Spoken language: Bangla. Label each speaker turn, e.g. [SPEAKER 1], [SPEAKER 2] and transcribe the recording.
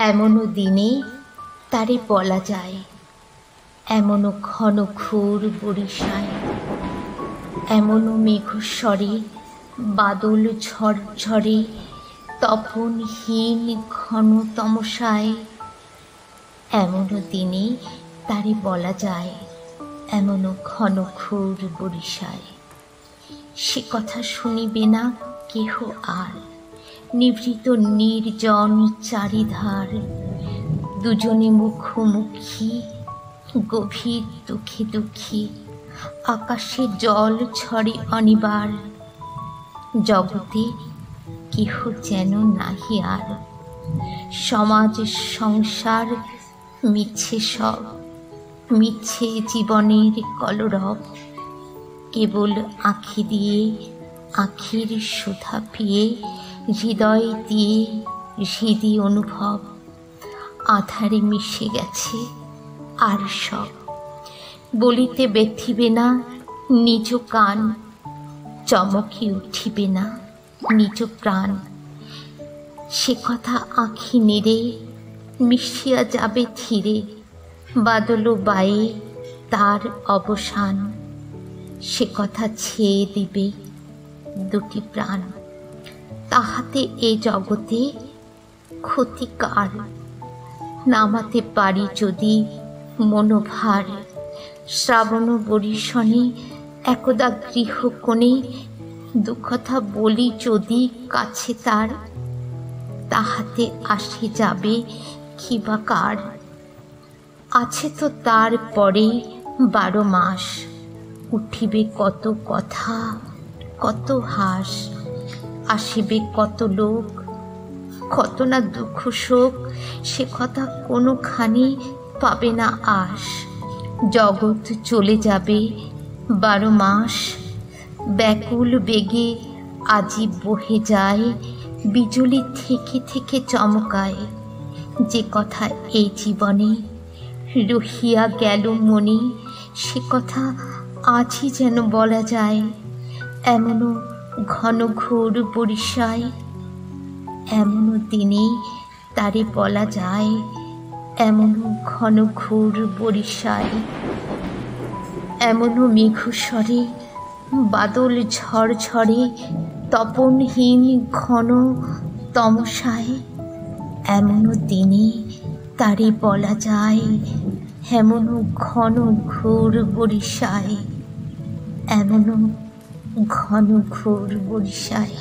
[SPEAKER 1] এমনও দিনে তারে বলা যায়, এমনও ঘন ঘোর বরিশায়, এমনও মেঘস্বরে বাদল ঝরঝরে তপনহীন ঘন তমসায়। এমনও দিনে তারে বলা যায়, এমনও ঘন ঘোর বরিশায়। সে কথা শুনিবে না কেহ আর, নিভৃত নির্জন চারিধার, দুজনে মুখোমুখি গভীর দুঃখে দুঃখী, আকাশে জল ঝরে অনিবার। জগতে কেহ যেন নাহি আর, সমাজ সংসার মিছে সব, মিছে জীবনের কলরব। কেবল আঁখি দিয়ে আঁখির সুধা পিয়ে, হৃদয় দিয়ে হৃদি অনুভব, আধারে মিশে গেছে আর সব। বলিতে ব্যথিবে না নিজ কান, চমকে উঠিবে না নিজ প্রাণ। সে কথা আঁখি নেড়ে মিশিয়া যাবে ধীরে, বাদল বায়ে তার অবসান। সে কথা ছেয়ে দিবে দুটি প্রাণ, তাহাতে এ জগতে ক্ষতি কার। নামাতে পারি যদি মনোভার, শ্রাবণ বরিশনে একদা গৃহকোণে দুকথা বলি যদি কাছে তার, তাহাতে আসে যাবে কি বা কার। আছে তো তার পরে 12 মাস, উঠিবে কত কথা কত হাস, আসিবে কত লোক কত না দুঃখ শোক, সে কথা কোনোখানি পাবে না আস। জগৎ চলে যাবে 12 মাস, ব্যাকুল বেগে আজি বহে যায়, বিজলি থেকে থেকে চমকায়। যে কথা এই জীবনে রহিয়া গেল মনে, সে কথা আজই যেন বলা যায়, এমনও ঘন ঘোর বরিশায়। এমনও দিনে তারে বলা যায়, এমনও ঘন ঘোর বরিশায়। এমনও মেঘস্বরে বাদল ঝরঝরে তপনহীন ঘন তমসায়। এমনও দিনে তারে বলা যায়, এমনও ঘন ঘোর বরিশায়। এমনও ঘন ঘোর বরিশায়।